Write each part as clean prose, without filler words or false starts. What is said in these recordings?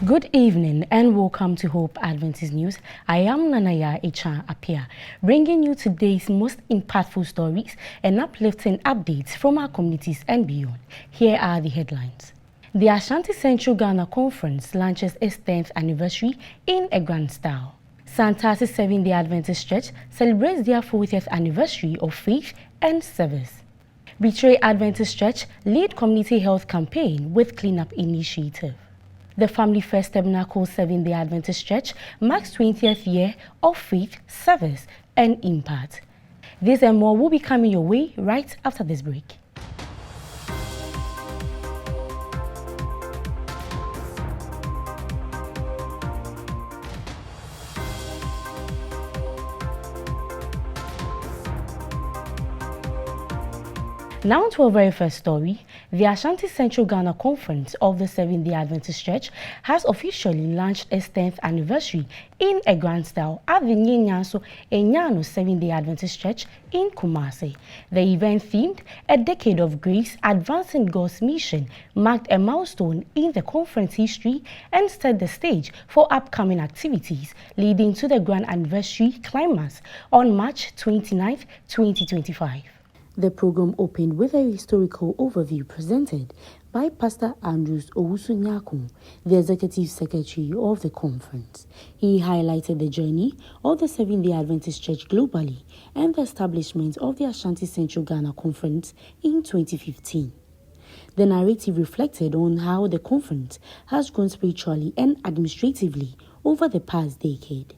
Good evening and welcome to Hope Adventist News. I am Nanaya Echa Apia, bringing you today's most impactful stories and uplifting updates from our communities and beyond. Here are the headlines. The Ashanti Central Ghana Conference launches its 10th anniversary in a grand style. Santasi Seventh-day Adventist Church celebrates their 40th anniversary of faith and service. Betray Adventist Church lead community health campaign with cleanup initiative. The Family First Tabernacle Seventh-day Adventist Church marks 20th year of faith, service, and impact. This and more will be coming your way right after this break. Now to our very first story. The Ashanti Central Ghana Conference of the Seventh-day Adventist Church has officially launched its 10th anniversary in a grand style at the Nyenyanso Enyano Seventh-day Adventist Church in Kumasi. The event themed A Decade of Grace Advancing God's Mission marked a milestone in the conference history and set the stage for upcoming activities leading to the grand anniversary climax on March 29, 2025. The program opened with a historical overview presented by Pastor Andrews Owusu-Nyakun, the Executive Secretary of the conference. He highlighted the journey of the Seventh-day Adventist Church globally and the establishment of the Ashanti Central Ghana Conference in 2015. The narrative reflected on how the conference has grown spiritually and administratively over the past decade.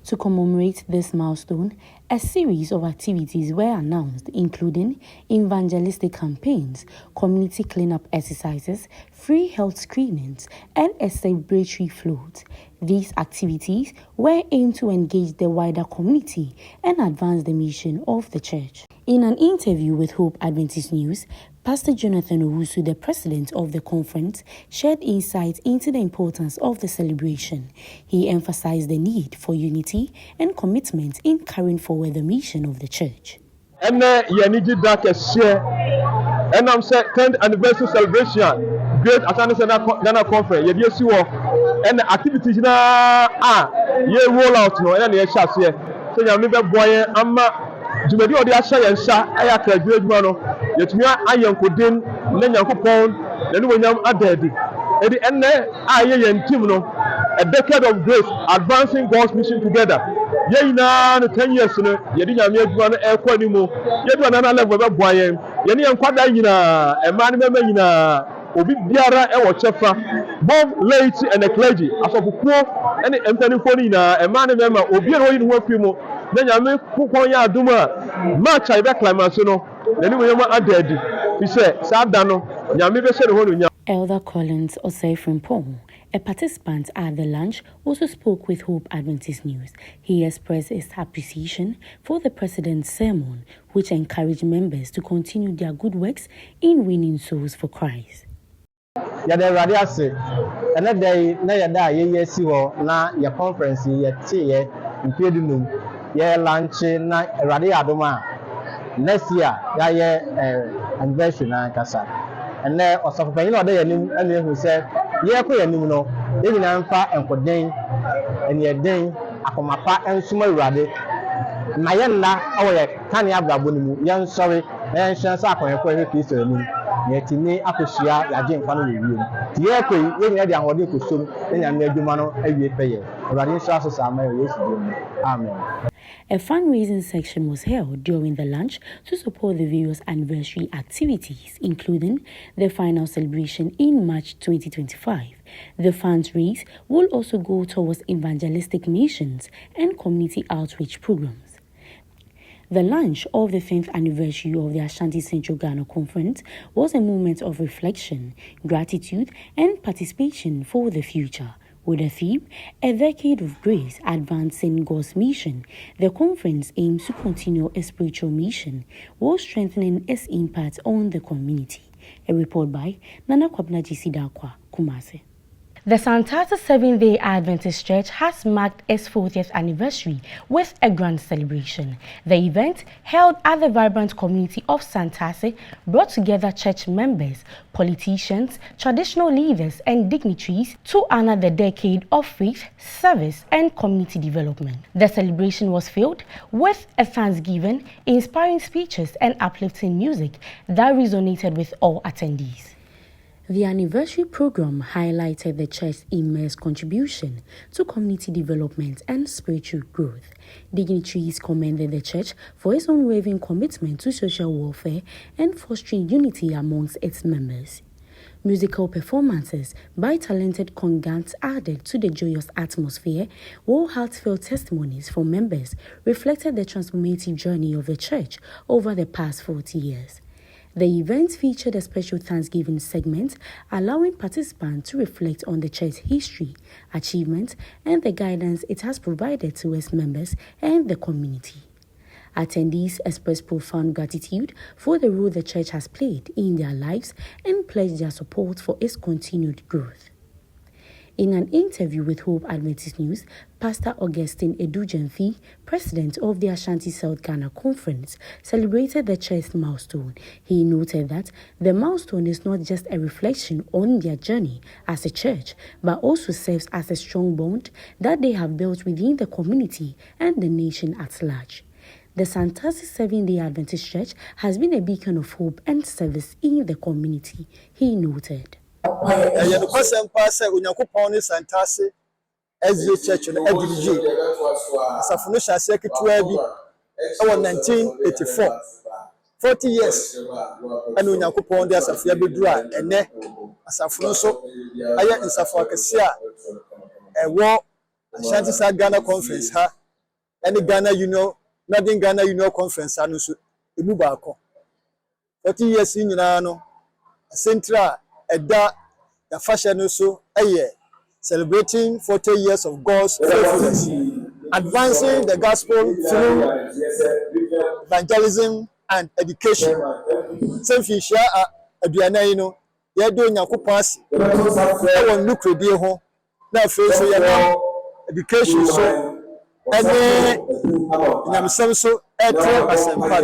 To commemorate this milestone, a series of activities were announced, including evangelistic campaigns, community cleanup exercises, free health screenings, and a celebratory float. These activities were aimed to engage the wider community and advance the mission of the church. In an interview with Hope Adventist News, Pastor Jonathan Owusu, the president of the conference, shared insights into the importance of the celebration. He emphasized the need for unity and commitment in carrying forward the mission of the church. And I'm saying 10th anniversary celebration, great Ashanti Central Ghana Conference. You see what? And the activities now ye roll out no and ye share. So you remember boy amma jumedi odi ahya yensa aya kragwe adwuma no yetumi ayankodin na nyankopon na ne wonyam adadi edi enne aye yen team no a decade of grace advancing God's mission together. Ye na no 10 years no ye di nyame adwuma no e kwa ni mu ye do na level be boy ye ne yankwada nyina e ma ne mema nyina obi biara e wo chefa both laity and the clergy asofukuo ene empanifo ni na e ma ne mema obi ero yi no afi mu na nyame kokon ya aduma match ai be climax no na ni wonyam adadi fi se sa da no nyame be se ne ho no nya. Elder Collins Osei-Frimpong, a participant at the lunch, also spoke with Hope Adventist News. He expressed his appreciation for the president's sermon, which encouraged members to continue their good works in winning souls for Christ. Yada radio ase ene day na yada ye si ho na ye conference ye tie ye mpedunum ye lunch na radio adoma next year ya ye anniversary na kasa ene osofopanyi na oda yanim ene hu se ye ko yanim no ye nyina mfa enkoden ene eden akomapa ensuma urade na ye nna awoye kan ya brabo ni mu ye nsori na ye nhyan sa akonye ko he Kristo yanim yetini akosia yaje mfa no wiwe tie ko ye nyina de ahode kosom enya me adwuma no awie peye urade nso asesa ama Yesu dim. Amen. A fundraising section was held during the lunch to support the various anniversary activities, including the final celebration in March 2025. The funds raised will also go towards evangelistic missions and community outreach programs. The launch of the 10th anniversary of the Ashanti Central Ghana Conference was a moment of reflection, gratitude, and participation for the future. With the theme, A Decade of Grace Advancing God's Mission, the conference aims to continue a spiritual mission while strengthening its impact on the community. A report by Nana Kwabna Jisidakwa, Kumasi. The Santata Seventh-day Adventist Church has marked its 40th anniversary with a grand celebration. The event, held at the vibrant community of Santase, brought together church members, politicians, traditional leaders and dignitaries to honor the decade of faith, service and community development. The celebration was filled with a thanksgiving, inspiring speeches and uplifting music that resonated with all attendees. The anniversary program highlighted the church's immense contribution to community development and spiritual growth. Dignitaries commended the church for its unwavering commitment to social welfare and fostering unity amongst its members. Musical performances by talented congregants added to the joyous atmosphere, while heartfelt testimonies from members reflected the transformative journey of the church over the past 40 years. The event featured a special Thanksgiving segment, allowing participants to reflect on the church's history, achievements, and the guidance it has provided to its members and the community. Attendees expressed profound gratitude for the role the church has played in their lives and pledged their support for its continued growth. In an interview with Hope Adventist News, Pastor Augustine Edujemfi, president of the Ashanti South Ghana Conference, celebrated the church's milestone. He noted that the milestone is not just a reflection on their journey as a church, but also serves as a strong bond that they have built within the community and the nation at large. The Santasi Seventh-day Adventist Church has been a beacon of hope and service in the community, he noted. The person pastor Unyakupon Santase SJ Church in Edinji. Safunosha Secretary in 1984. 40 years. And Unyakupon de Safia Bedra and Ne Safunoso Aya in Safuakasia a war Ashanti South Ghana Conference ha and the Ghana Northern Ghana Union Conference Anusu Ibubako. 40 years in Yunano Central Eda the fashion also celebrating 40 years of God's faithfulness, advancing the gospel through evangelism and education. Same fish aduana ino ye do Nyankopon ase e won nukredi ho na afeso ye education so ene nyamsam so etre asempa.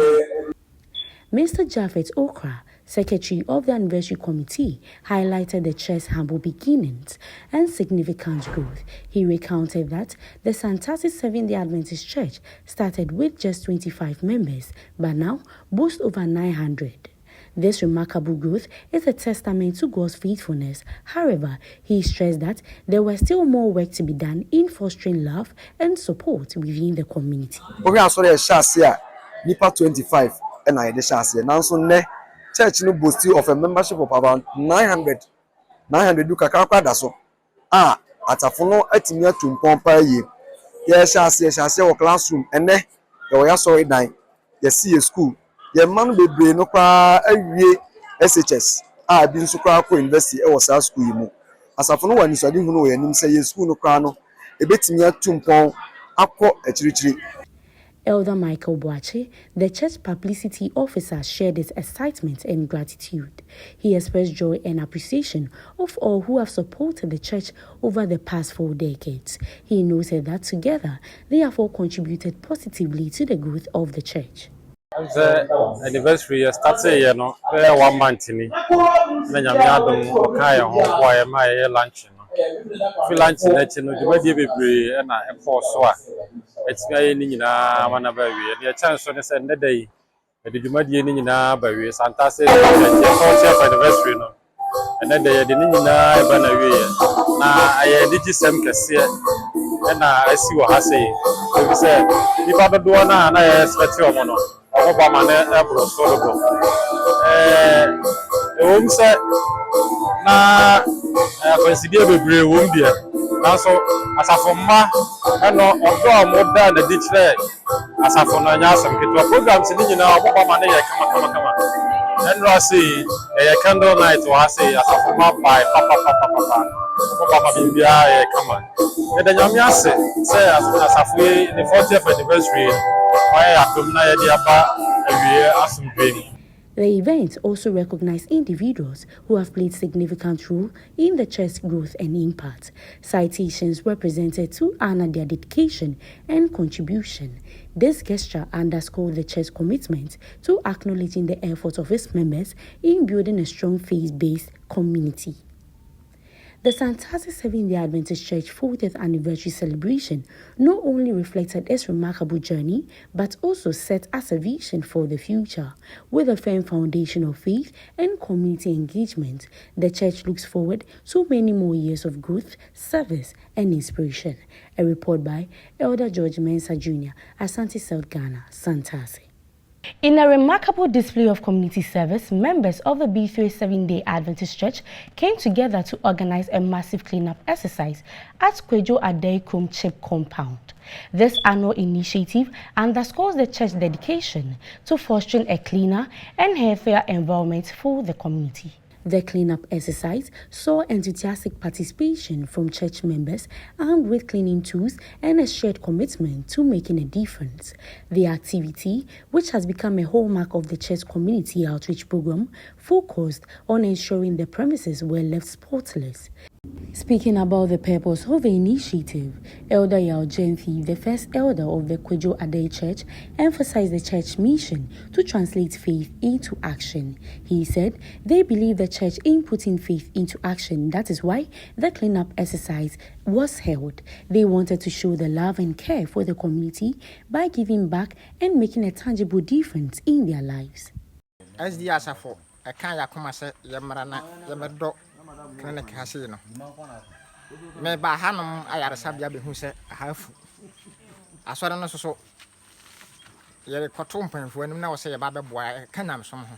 Mr. Japhet Okra, Secretary of the Anniversary Committee, highlighted the church's humble beginnings and significant growth. He recounted that the Santasi Seventh-day Adventist Church started with just 25 members, but now boasts over 900. This remarkable growth is a testament to God's faithfulness. However, he stressed that there was still more work to be done in fostering love and support within the community. Nipa 25 and I the now so ne church no boasting of a membership of about 900 duka kakada so atafono atimi atumpon pa ye shase wo classroom ene ye ya so dan ye see school ye man bebre no pa awie SHS bi nso kwa ko university e wo sa school yi mu asafono wani so de hunu wo yanim say ye school no kwa no ebetimi atumpon akọ achirichiri. Elder Michael Boache, the church publicity officer, shared his excitement and gratitude. He expressed joy and appreciation of all who have supported the church over the past 4 decades. He noted that together, they have all contributed positively to the growth of the church. The anniversary started 1 month. Lunch. Lunch it's one of the chance on the day. The Jumadi in Nabawi, Santa said, anniversary. And then they didn't know I did some cassia, and I see what I say. So we said, if I do one, I expect your mono. Obama never solo. The home said, I consider the brave wound. Now, so as a former, and more than the ditch there, as a for Nanyasam, it was programs in Obama, come. And Rossi, a candle night to us, as a former by Papa Bibia, come on. And then Yamiase say, as a free in the 40th anniversary, why I come near the upper a year as some baby. The event also recognized individuals who have played significant role in the church's growth and impact. Citations were presented to honor their dedication and contribution. This gesture underscored the church's commitment to acknowledging the efforts of its members in building a strong faith-based community. The Santasi Seventh-day Adventist Church 40th anniversary celebration not only reflected its remarkable journey, but also set as a vision for the future. With a firm foundation of faith and community engagement, the church looks forward to many more years of growth, service, and inspiration. A report by Elder George Mensah Jr., Asante South Ghana, Santasi. In a remarkable display of community service, members of the B3 Seventh-day Adventist Church came together to organize a massive cleanup exercise at Kwejo Adaikum Chip Compound. This annual initiative underscores the church's dedication to fostering a cleaner and healthier environment for the community. The cleanup exercise saw enthusiastic participation from church members armed with cleaning tools and a shared commitment to making a difference. The activity, which has become a hallmark of the church community outreach program, focused on ensuring the premises were left spotless. Speaking about the purpose of the initiative, Elder Yao Jenthi, the first elder of the Kwejo Adai Church, emphasized the church mission to translate faith into action. He said they believe the church in putting faith into action. That is why the cleanup exercise was held. They wanted to show the love and care for the community by giving back and making a tangible difference in their lives. As the Asafo, I can't accomplish Yamarana, Yamardo. Clinic has no. Me ba hanum ayare sabia be hu se hafu. Asore no so ye kwoto mpanfo anim na wo se ye ba beboa kanam som ho.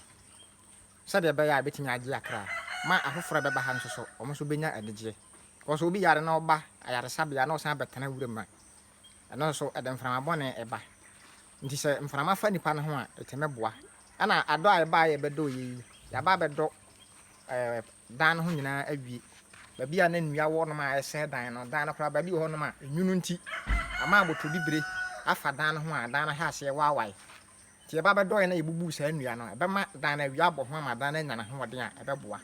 Se de be ya betimi agi akra. Ma afoforo be ba han so omo so benya adegye. Because obi yare na oba ayare sabia na o san betena wurema. Eno so edem frama bone eba. Nti se mframa fa nipa no ho a etemeboa. Ana ado a eba ye bedo yi. Ya ba bedo dan ho nyina awie ba bia na nnua wo no ma ese dan no dan no kra ba bi ho no ma enwunu nti ama aboto bibire afa dan ho a dan no ha se wawai ti ba ba do na ebubu sa nnua no ebe ma dan na awie abo ho ma dan na nyana ho wode a ebe boa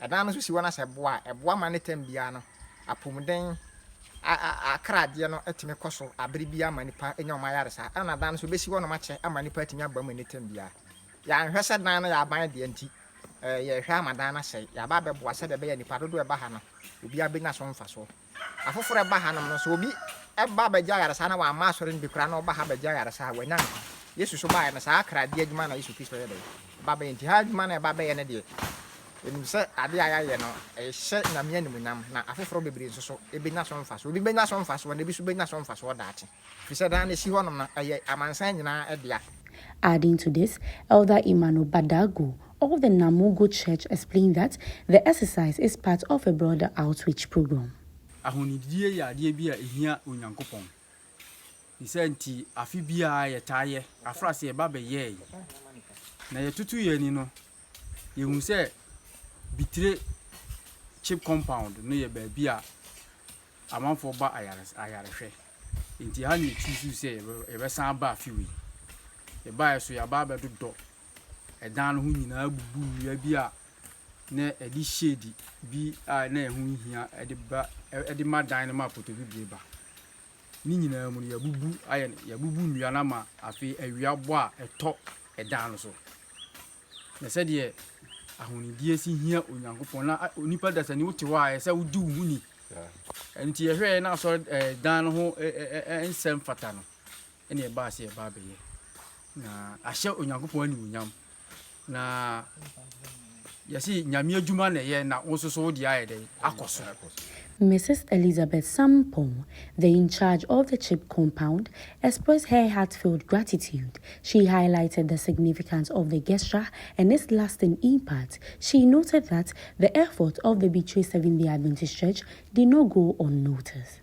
dan no so si wona se boa eboa ma ne tem bia no apomden akrade no etime koso abere bia ma nipa enya o ma yare sa na dan no so besi wo no ma che ama nipa etime aba ma ne tem bia ya nhwese dan no ya ban de nti ye hwa amadana sei ya ba be boa se de be ya nipa dodo e ba ha no obi abenya so mfa so afoforo e ba ha no so obi e ba ba gya yare sa na wa ma sore nbi kura na ba ha ba gya yare sa wa nya yesu so ba ya na sa akra de adwuma na yesu kristo ye de ba ba nti ha adwuma na e ba ba ye ne de enim se ade aya ye no e hye na me anim nam na afoforo bebre so e benya so mfa so obi benya so mfa so na bi so benya so mfa so daate fi se dan na si ho no na aye amansan nyina e dia. Adding to this, Elder Imano Badago of the Namogo Church explained that the exercise is part of a broader outreach program. Ahonidie ya de bia ehia onyankopon. Isenti afi bia ye taye afrase e ba be ye. Na ye tutu ye ni no. Ye hu se bitire chip compound no ye ba bia amanfo ba ayare hwe. Enti ha ni tutu se e be san ba afiwi. E ba so ya ba be dodo. Edan ho nyina bubu ya bia na edi shedi bi na ehun hia edi ma dan na ma poto bi ba ni nyina mu ya bubu aye ya bubu nua na ma afi awia bo a eto edan so na se de ahonidie si hia onyankopon na onipa dasa ni wote wa se wudi hu ni enti ye hwe na so dan ho ensem fata no ene ba se ba be ye na ahye onyankopon ani unyam na yasi nyame adwuma na ye na wososo di ayede akoso. Mrs. Elizabeth Sampong, the in charge of the chip compound, expressed her heartfelt gratitude. She highlighted the significance of the gesture and its lasting impact. She noted that the effort of the B3 Seventh-day Adventist Church did not go unnoticed.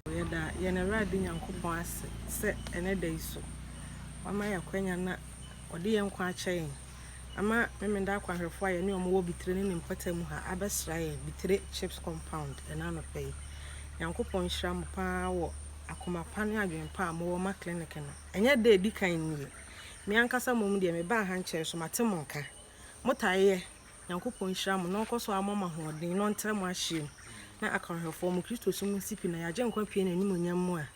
Ama memenda kwa hwefo ya ni omo bitire ne mpatamu ha abesrae bitire chips compound ena no pay yankopon hram pa wo akoma pa ne adwen pa mo ma clinic no enye de di kan ni me ankasa mom de me ba ha nche so matem nka motaye Yankopon hyira mo no koso amama hoden no ntre mo ahyem na akanhwefo mo Kristo sum sipi na yaje nkwa pie na ni monyam mo a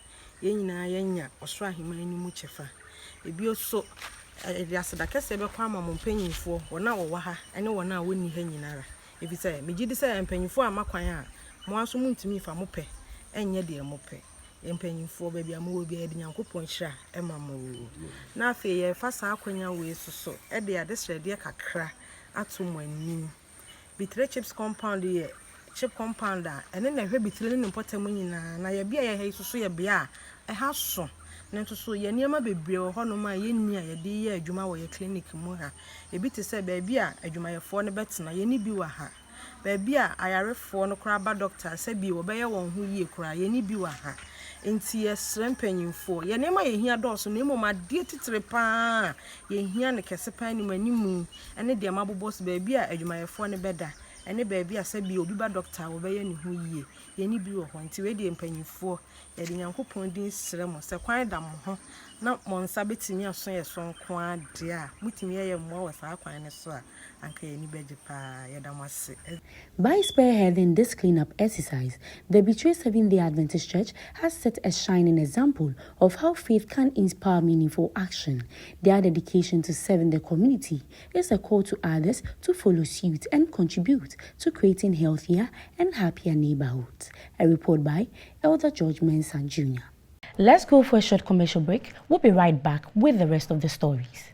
yenyina yenya osoro ahema ni mu chefa ebi oso ediaseda kese be kwa amamo mpanyimfo wona wo ha ene wona woni ha nyinara ebi se megidi se mpanyimfo amakwan a mo aso muntimi fa mo pe enye de mo pe mpanyimfo ba bia mo obi edi Yankopon hyira emamo na afi ye fa sa akwanya we soso ede adesrede kakra atumani bitre chips compound ye chip compound a ene na hwe bitre ne potamu nyina na ye bia ye ha isusu ye bia ha so na nso ye niam bebre ho no ma ye ni a ye de ye adwuma wo ye clinic mu ha ebi te se ba bia adwumayefo ne betena ye ni bi wa ha ba bia ayarefo no kra ba doctor se bi wo be ye won ho yie kra ye ni bi wa ha enti ye srempanyimfo ye niam ye hia dɔso na emo ma de titre pa ye hia ne kese pa ni manimu ene de mabobos ba bia adwumayefo ne beda ene ba bia se bi obi ba doctor wo be ye ne ho yie ye ni bi wo ho enti we de mpanyimfo ye de Yankopon din srem se kwan da mo ho na mo nsa betimi aso ye so nko ade a mutimi ye mo wa sa kwan ne so a anka ye ni beje pa ye da mo ase. By spearheading this cleanup exercise, the Betrayed Seventh-day Adventist Church has set a shining example of how faith can inspire meaningful action. Their dedication to serving the community is a call to others to follow suit and contribute to creating healthier and happier neighborhoods. A report by Elder George Mensah Jr. Let's go for a short commercial break. We'll be right back with the rest of the stories.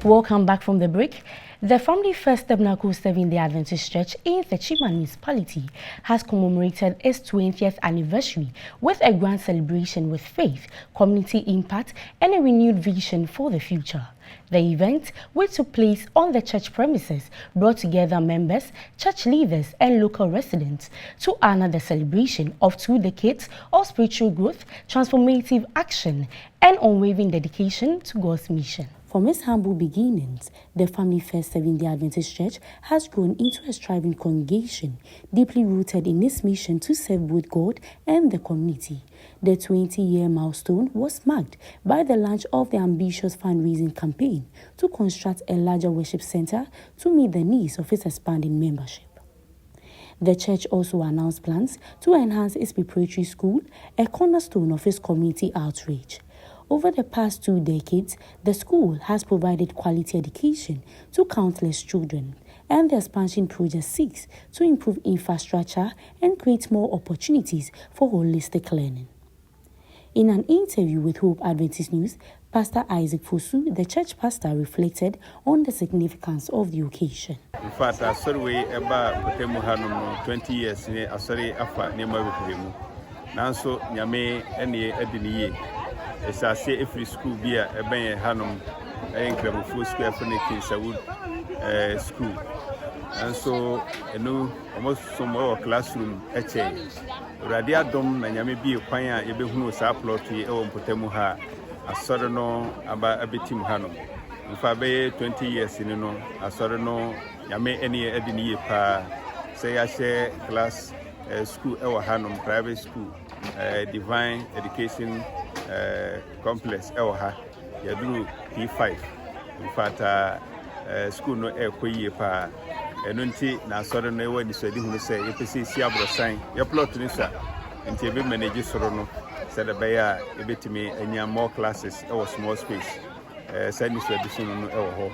Welcome back from the break. The Family First Tabernacle Seventh-day Adventist Church in the Chiman Municipality has commemorated its 20th anniversary with a grand celebration with faith, community impact, and a renewed vision for the future. The event, which took place on the church premises, brought together members, church leaders, and local residents to honor the celebration of 2 decades of spiritual growth, transformative action, and unwavering dedication to God's mission. From its humble beginnings, the Family First Seventh-day Adventist Church has grown into a thriving congregation, deeply rooted in its mission to serve both God and the community. The 20-year milestone was marked by the launch of the ambitious fundraising campaign to construct a larger worship center to meet the needs of its expanding membership. The church also announced plans to enhance its preparatory school, a cornerstone of its community outreach. Over the past 2 decades, the school has provided quality education to countless children, and the expansion project seeks to improve infrastructure and create more opportunities for holistic learning. In an interview with Hope Adventist News, Pastor Isaac Fosu, the church pastor, reflected on the significance of the occasion. In fact, I saw we about 20 years in afa nema bepemu. Nanso nyame ene ediniye. Esa se every school bia eben hanom enkramufu school afne Kinsawood school. And so eno almost some classroom eche. Radio dom na nyame bi kwan a yebehunu sa plot yi e wompotemu ha. Asoro no aba abetim hanom. Mfa be 20 years ni no asoro no nyame ene ediniye pa say ya share class school ewa hanom private school divine education complex ewa ha yaduru P5 in fact school no ekoyie pa enunti na asoro no ewa nisadi hunu say yepese si abrosan ye plot ni sa nti ebe manage soro no said abaya ebetimi anya more classes ewa small space say nisadi sunu no ewa ho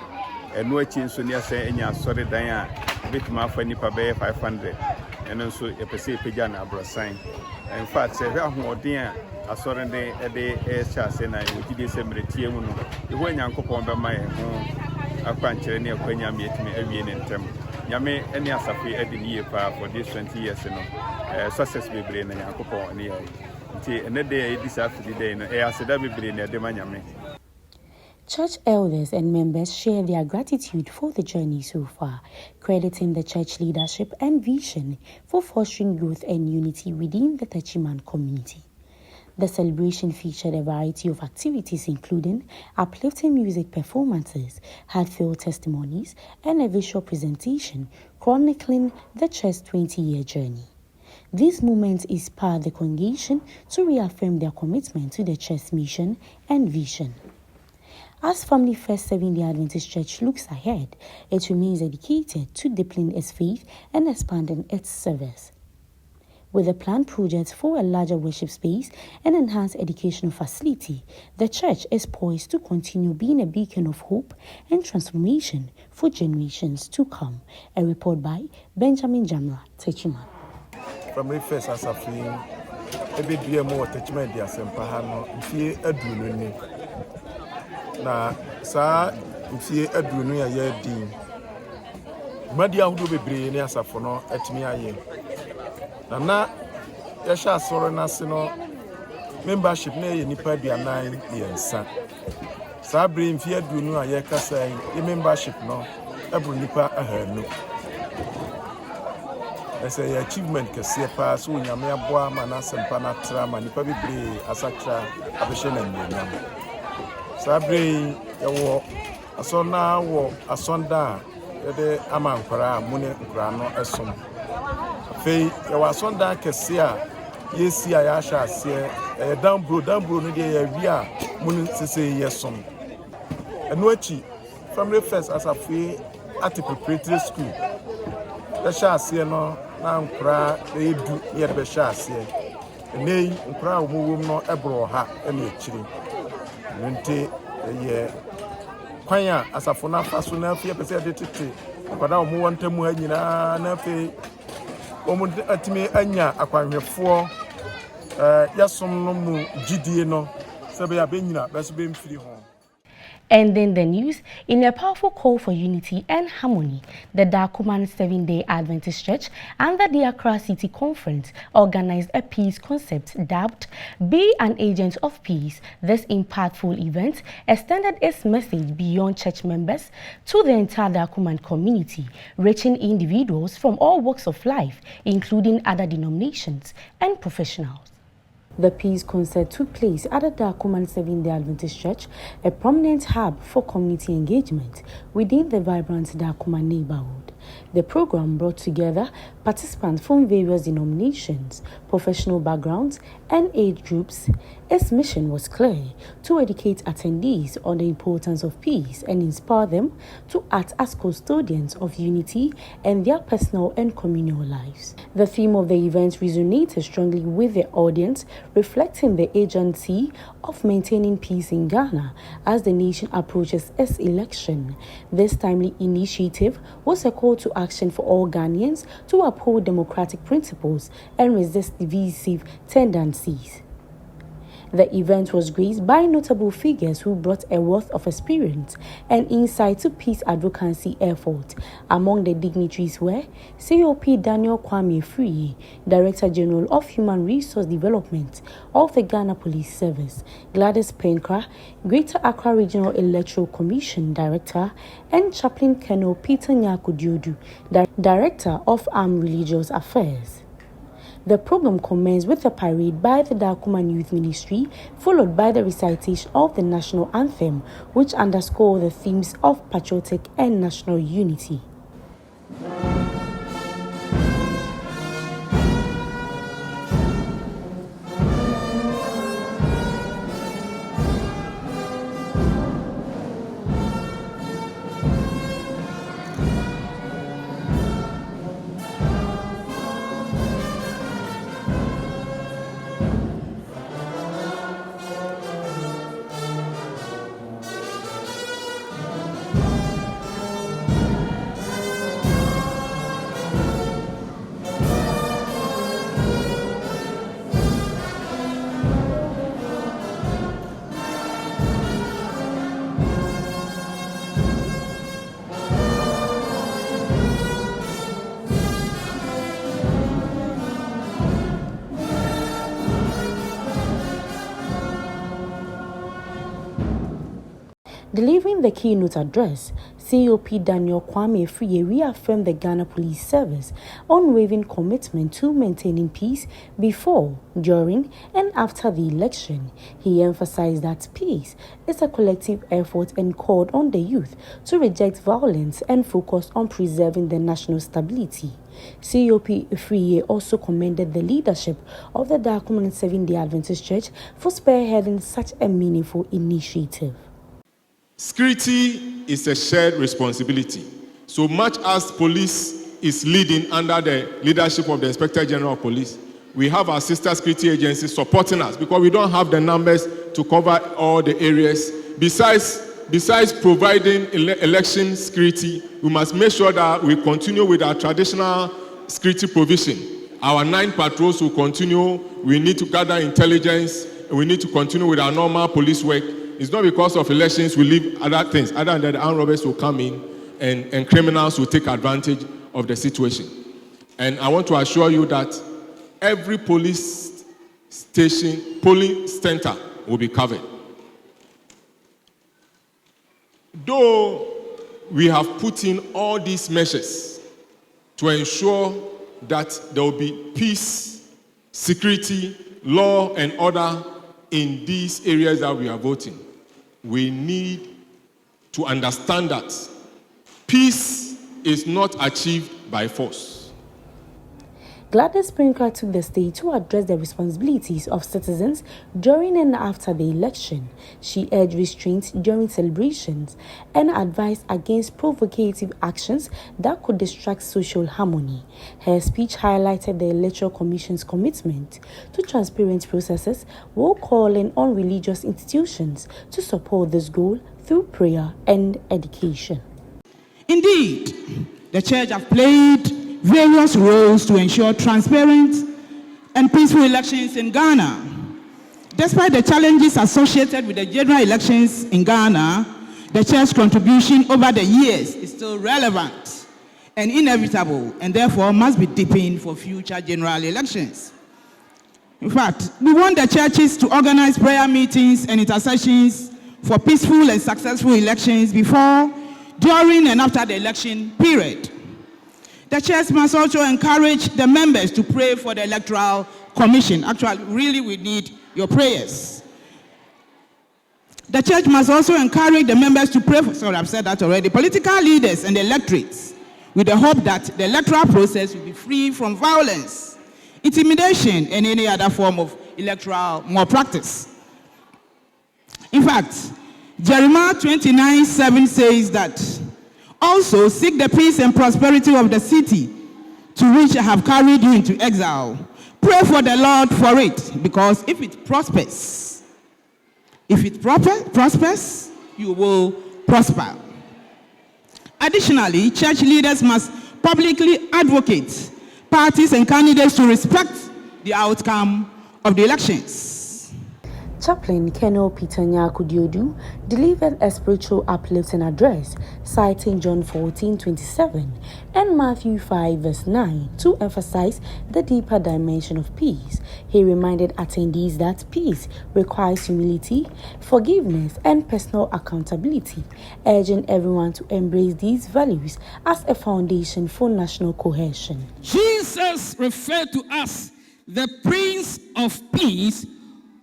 enu achi nso ni asa anya asore dan a ebetimi afa nipa be 500 eno nso yepese peja na abrosan. In fact say ahoɔden a asɔre de ɛhyɛ na wogide sɛ mmeretie mu no ɛho Nyankopɔn bɛma yɛn ho akwankyerɛ ne akwanya mietimi awie ne ntem nyame ɛne asafe ade ne yie pa for this 20 years no success bebree na Nyankopɔn ne yɛ nti ɛne de ɛdi saa fidi de no aseda bebree na ɛde ma nyame. Church elders and members share their gratitude for the journey so far, crediting the church leadership and vision for fostering growth and unity within the Techiman community. The celebration featured a variety of activities including uplifting music performances, heartfelt testimonies, and a visual presentation chronicling the church's 20-year journey. This movement inspired the congregation to reaffirm their commitment to the church's mission and vision. As Family First Seventh-day Adventist Church looks ahead, it remains dedicated to deepening its faith and expanding its service. With a planned project for a larger worship space and enhanced educational facility, the church is poised to continue being a beacon of hope and transformation for generations to come. A report by Benjamin Jamra Techiman. Family First as a film, every day more attachment dia sempahano, mfie adunu ni. Na saa mfie adunu ya yedi. Madi ahudo bebree ni asafo no atimi aye. Na yasha asoro na se no membership na ye nipa duanan yensa. Saa bre mfie adunu a ye kasa yi membership no ebru nipa ahanu. Ese ya achievement kese pa so nyame aboa ma na sempa na tra ma nipa bebree asatra abehye na nyam. Saa bre yewo asona wo asonda de ama nkora mune nkora no esom. Fei yewo asonda kese a yesi a ya sha ase dambro no de ya wi a mune sese yesom. Eno achi Family First as a free at preparatory school. The sha ase no na nkura edu ye be sha ase nei nkura omowom no ebro ha ene akiri nti ye kwanya asafo na faso na afie pese de tete kwada omo wontamu anyina na afi omo atimi anya akwanhwefo yasom no mu gidie no sebe ya benyina beso be mfiri ho. Ending the news in a powerful call for unity and harmony, the Dakuman Seventh-day Adventist Church under the Accra City Conference organized a peace concept dubbed Be an Agent of Peace. This impactful event extended its message beyond church members to the entire Dakuman community, reaching individuals from all walks of life, including other denominations and professionals. The peace concert took place at the Dakuman Seventh-day Adventist Church, a prominent hub for community engagement within the vibrant Dakuman neighborhood. The program brought together participants from various denominations, professional backgrounds, and age groups. Its mission was clear: to educate attendees on the importance of peace and inspire them to act as custodians of unity in their personal and communal lives. The theme of the event resonated strongly with the audience, reflecting the urgency of maintaining peace in Ghana as the nation approaches its election. This timely initiative was a call to action for all Ghanaians to uphold democratic principles and resist divisive tendencies. The event was graced by notable figures who brought a wealth of experience and insight to peace advocacy efforts. Among the dignitaries were COP Daniel Kwame Free, Director General of Human Resource Development of the Ghana Police Service, Gladys Penkra, Greater Accra Regional Electoral Commission Director, and Chaplain Colonel Peter Nyakudiodu, Director of Armed Religious Affairs. The program commenced with a parade by the Dakuman Youth Ministry, followed by the recitation of the national anthem, which underscored the themes of patriotic and national unity. Delivering the keynote address, COP Daniel Kwame Friye reaffirmed the Ghana Police Service unwavering commitment to maintaining peace before, during, and after the election. He emphasized that peace is a collective effort and called on the youth to reject violence and focus on preserving the national stability. COP Friye also commended the leadership of the Dacoman Seventh-day Adventist Church for spearheading such a meaningful initiative. Security is a shared responsibility. So much as police is leading under the leadership of the Inspector General of Police, we have our sister security agencies supporting us because we don't have the numbers to cover all the areas. Besides providing election security, we must make sure that we continue with our traditional security provision. Our 9 patrols will continue. We need to gather intelligence. We need to continue with our normal police work. It's not because of elections we leave other things. Other than that, the armed robbers will come in and criminals will take advantage of the situation. And I want to assure you that every police station, polling center will be covered. Though we have put in all these measures to ensure that there will be peace, security, law, and order in these areas that we are voting, we need to understand that peace is not achieved by force. Gladys Sprinkler took the stage to address the responsibilities of citizens during and after the election. She urged restraint during celebrations and advised against provocative actions that could distract social harmony. Her speech highlighted the Electoral Commission's commitment to transparent processes while calling on religious institutions to support this goal through prayer and education. Indeed, the Church has played various roles to ensure transparent and peaceful elections in Ghana. Despite the challenges associated with the general elections in Ghana, the Church's contribution over the years is still relevant and inevitable, and therefore must be deepened for future general elections. In fact, we want the churches to organize prayer meetings and intercessions for peaceful and successful elections before, during, and after the election period. The church must also encourage the members to pray for the Electoral Commission. Actually, really, we need your prayers. The church must also encourage the members to pray for, sorry, I've said that already, political leaders and the electorates, with the hope that the electoral process will be free from violence, intimidation, and any other form of electoral malpractice. In fact, Jeremiah 29:7 says that, also seek the peace and prosperity of the city to which I have carried you into exile. Pray for the Lord for it, because if it prospers, you will prosper. Additionally, church leaders must publicly advocate parties and candidates to respect the outcome of the elections. Chaplain Colonel Peter Nyakudiodu delivered a spiritual uplifting address citing John 14:27 and Matthew 5:9 to emphasize the deeper dimension of peace. He reminded attendees that peace requires humility, forgiveness, and personal accountability, urging everyone to embrace these values as a foundation for national cohesion. Jesus referred to us, the Prince of Peace,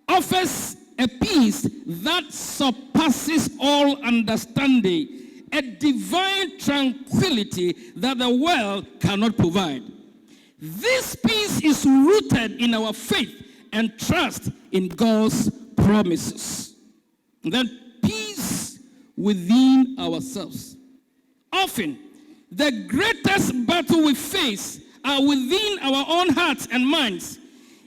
offers a peace that surpasses all understanding, a divine tranquility that the world cannot provide. This peace is rooted in our faith and trust in God's promises. That peace within ourselves. Often, the greatest battle we face are within our own hearts and minds.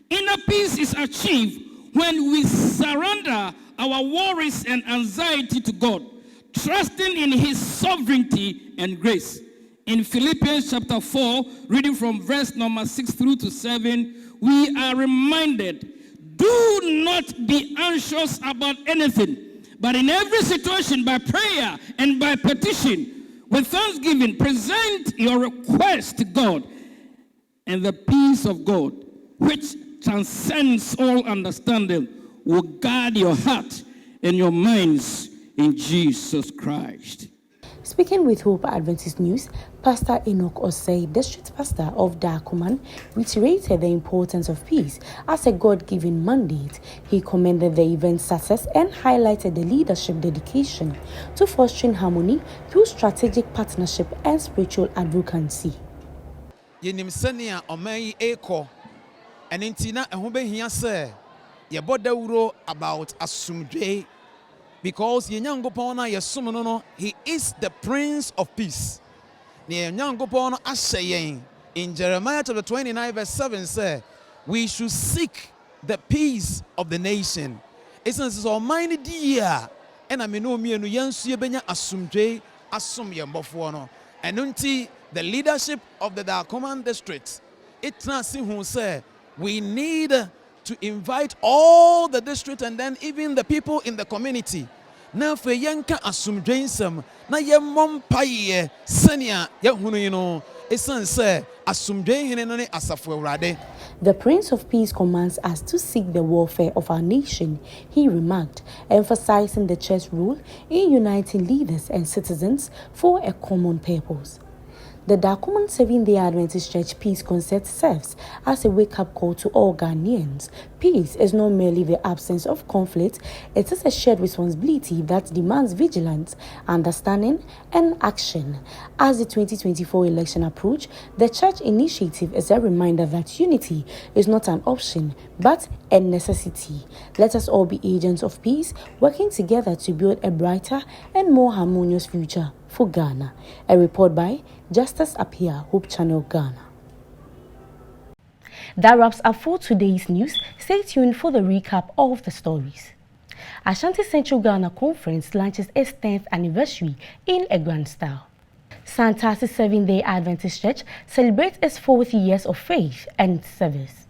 Inner peace is achieved when we surrender our worries and anxiety to God, trusting in His sovereignty and grace. In Philippians chapter 4, reading from verse number 6 through to 7, we are reminded, do not be anxious about anything, but in every situation by prayer and by petition, with thanksgiving, present your request to God, and the peace of God, which transcends all understanding, will guard your heart and your minds in Jesus Christ. Speaking with Hope Adventist News, Pastor Enoch Osei, District Pastor of Dakuman, reiterated the importance of peace as a God-given mandate. He commended the event's success and highlighted the leadership dedication to fostering harmony through strategic partnership and spiritual advocacy. Yenim senia oman eko enintina ehun behia se yebo dawuro about asumdwe because yenyankopon na yesom no he is the prince of peace. Ne yenyankopon no ahye in Jeremiah chapter 29 verse 7 say we should seek the peace of the nation. Essence is oman dia ena me no mienu yensu yebenya asumdwe asom yembofo no enunti the leadership of the Dakuman district, it's not who say we need to invite all the district and then even the people in the community. Now for yanka asumdwensem na yemmom paye senia yehunu yino esan say asumdwen hene no ne asafo awrade. The Prince of Peace commands us to seek the welfare of our nation, he remarked, emphasizing the church's role in uniting leaders and citizens for a common purpose. The Dakuman Seventh-day Adventist Church Peace Concert serves as a wake-up call to all Ghanaians. Peace is not merely the absence of conflict, it is a shared responsibility that demands vigilance, understanding, and action. As the 2024 election approaches, the church initiative is a reminder that unity is not an option, but a necessity. Let us all be agents of peace, working together to build a brighter and more harmonious future for Ghana. A report by Justice Apia, Hope Channel, Ghana. That wraps up for today's news. Stay tuned for the recap of the stories. Ashanti Central Ghana Conference launches its 10th anniversary in a grand style. Santasi Seventh-day Adventist Church celebrates its 40 years of faith and service.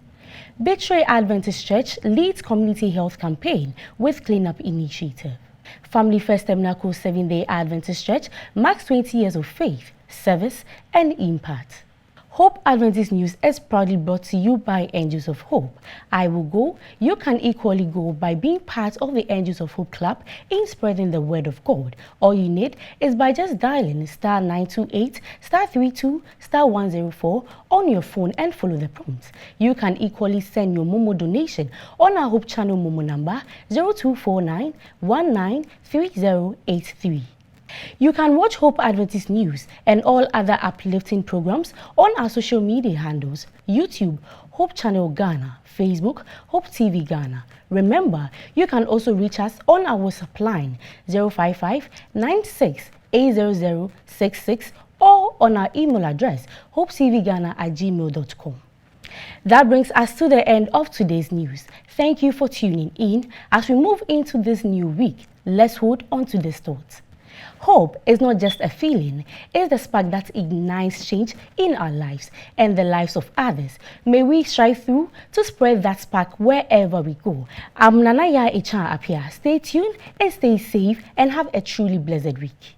Betray Adventist Church leads community health campaign with cleanup initiative. Family First Tabernacle Seventh-day Adventist Church marks 20 years of faith, service, and impact. Hope Adventist News is proudly brought to you by Angels of Hope. I will go. You can equally go by being part of the Angels of Hope Club in spreading the word of God. All you need is by just dialing star 928 star 32 star 104 on your phone and follow the prompts. You can equally send your Momo donation on our Hope Channel Momo number 0249 193083. You can watch Hope Adventist News and all other uplifting programs on our social media handles: YouTube, Hope Channel Ghana, Facebook, Hope TV Ghana. Remember, you can also reach us on our WhatsApp line 055 96 80066 or on our email address hopetvghana@gmail.com. That brings us to the end of today's news. Thank you for tuning in. As we move into this new week, let's hold on to this thought. Hope is not just a feeling, it's the spark that ignites change in our lives and the lives of others. May we strive through to spread that spark wherever we go. I'm Nanaya Echan Apia. Stay tuned and stay safe and have a truly blessed week.